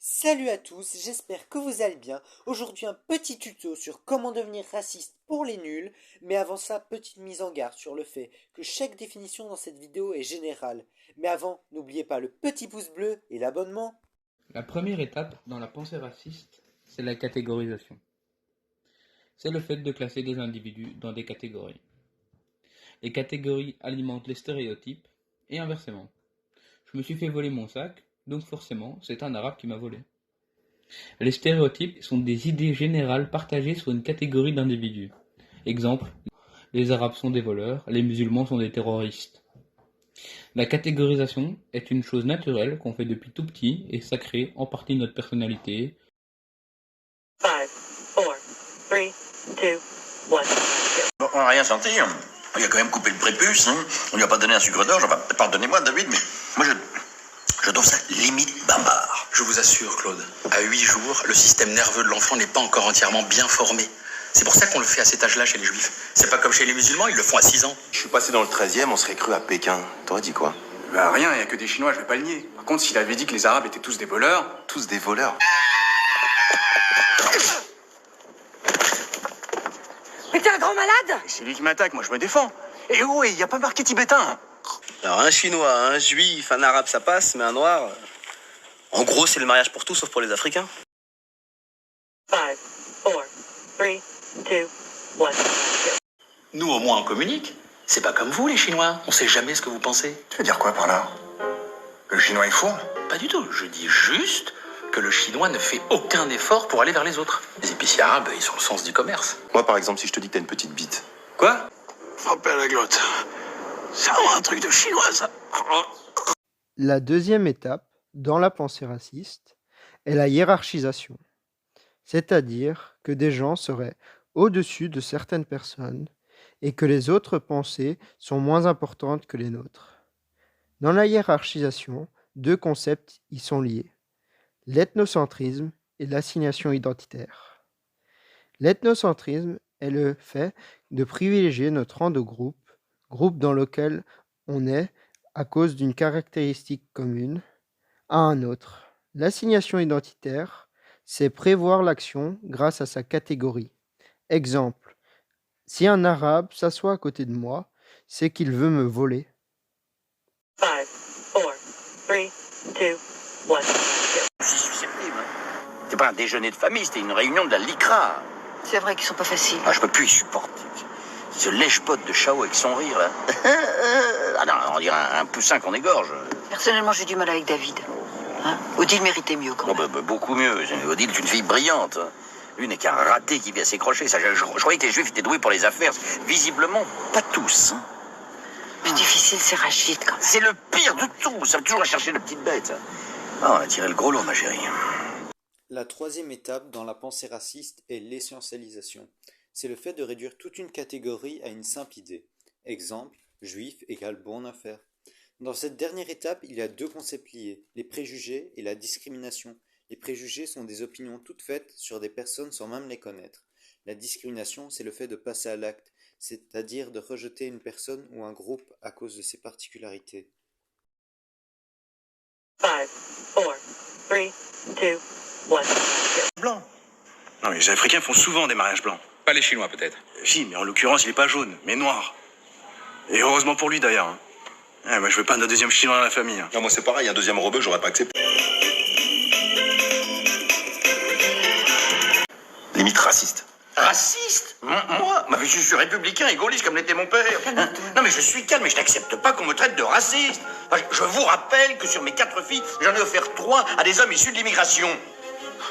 Salut à tous, j'espère que vous allez bien. Aujourd'hui un petit tuto sur comment devenir raciste pour les nuls, mais avant ça, petite mise en garde sur le fait que chaque définition dans cette vidéo est générale. Mais avant, n'oubliez pas le petit pouce bleu et l'abonnement. La première étape dans la pensée raciste, c'est la catégorisation. C'est le fait de classer des individus dans des catégories. Les catégories alimentent les stéréotypes et inversement. Je me suis fait voler mon sac, donc forcément, c'est un arabe qui m'a volé. Les stéréotypes sont des idées générales partagées sur une catégorie d'individus. Exemple, les arabes sont des voleurs, les musulmans sont des terroristes. La catégorisation est une chose naturelle qu'on fait depuis tout petit et ça crée en partie notre personnalité. 5, 4, 3, 2, 1. Bon, on n'a rien senti. Il a quand même coupé le prépuce. On lui a pas donné un sucre d'orge. Enfin, pardonnez-moi, David, mais moi, je trouve ça limite barbare. Je vous assure, Claude, à 8 jours, le système nerveux de l'enfant n'est pas encore entièrement bien formé. C'est pour ça qu'on le fait à cet âge-là chez les juifs. C'est pas comme chez les musulmans, ils le font à 6 ans. Je suis passé dans le 13e, on serait cru à Pékin. T'aurais dit quoi? Bah rien, il y a que des Chinois, je vais pas le nier. Par contre, s'il avait dit que les Arabes étaient tous des voleurs... Tous des voleurs. Mais t'es un grand malade? C'est lui qui m'attaque, moi je me défends. Et oui, il y a pas marqué tibétain. Alors un chinois, un juif, un arabe ça passe, mais un noir... En gros c'est le mariage pour tous sauf pour les Africains. 5, 4, 3, 2, 1. Nous, au moins, on communique. C'est pas comme vous, les Chinois. On sait jamais ce que vous pensez. Tu veux dire quoi par là? Que le Chinois est fou? Pas du tout. Je dis juste que le Chinois ne fait aucun effort pour aller vers les autres. Les épiciers arabes, ils ont le sens du commerce. Moi, par exemple, si je te dis que t'as une petite bite. Quoi? Frapper la glotte. C'est un truc de Chinois, ça. La deuxième étape dans la pensée raciste est la hiérarchisation, c'est-à-dire que des gens seraient au-dessus de certaines personnes et que les autres pensées sont moins importantes que les nôtres. Dans la hiérarchisation, deux concepts y sont liés, l'ethnocentrisme et l'assignation identitaire. L'ethnocentrisme est le fait de privilégier notre rang de groupe dans lequel on est à cause d'une caractéristique commune, à un autre. L'assignation identitaire, c'est prévoir l'action grâce à sa catégorie. Exemple, si un arabe s'assoit à côté de moi, c'est qu'il veut me voler. 5, 4, 3, 2, 1. Je suis susceptible. C'est pas un déjeuner de famille, c'était une réunion de la LICRA. C'est vrai qu'ils sont pas faciles. Ah, je peux plus y supporter. Ce lèche-pote de Chao avec son rire, là. Ah non, on dirait un poussin qu'on égorge. Personnellement, j'ai du mal avec David. Hein? Odile méritait mieux quand même. Beaucoup mieux. Odile est une fille brillante. Lui n'est qu'un raté qui vient s'écrocher. Ça, je croyais que les juifs étaient doués pour les affaires. Visiblement, pas tous. Plus difficile, c'est Rachid quand même. C'est le pire de tout. Ça veut toujours chercher la petite bête. Ah, on a tiré le gros lot, ma chérie. La troisième étape dans la pensée raciste est l'essentialisation. C'est le fait de réduire toute une catégorie à une simple idée. Exemple, juif égale bonne affaire. Dans cette dernière étape, il y a deux concepts liés, les préjugés et la discrimination. Les préjugés sont des opinions toutes faites sur des personnes sans même les connaître. La discrimination, c'est le fait de passer à l'acte, c'est-à-dire de rejeter une personne ou un groupe à cause de ses particularités. 5, 4, 3, 2, 1. Blanc. Non, mais les Africains font souvent des mariages blancs. Pas les Chinois, peut-être. Si, mais en l'occurrence, il est pas jaune, mais noir. Et heureusement pour lui, d'ailleurs. Hein. Ouais, moi, je veux pas un deuxième Chinois dans la famille. Hein. Non, moi, c'est pareil, un deuxième rebeu, j'aurais pas accepté. Limite raciste. Raciste? Moi? Mais je suis républicain et gaulliste comme l'était mon père. Hein? Non, mais je suis calme, mais je n'accepte pas qu'on me traite de raciste. Enfin, je vous rappelle que sur mes 4 filles, j'en ai offert 3 à des hommes issus de l'immigration.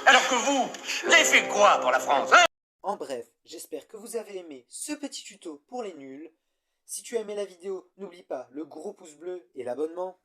Alors que vous avez fait quoi pour la France, hein? En bref, j'espère que vous avez aimé ce petit tuto pour les nuls. Si tu as aimé la vidéo, n'oublie pas le gros pouce bleu et l'abonnement.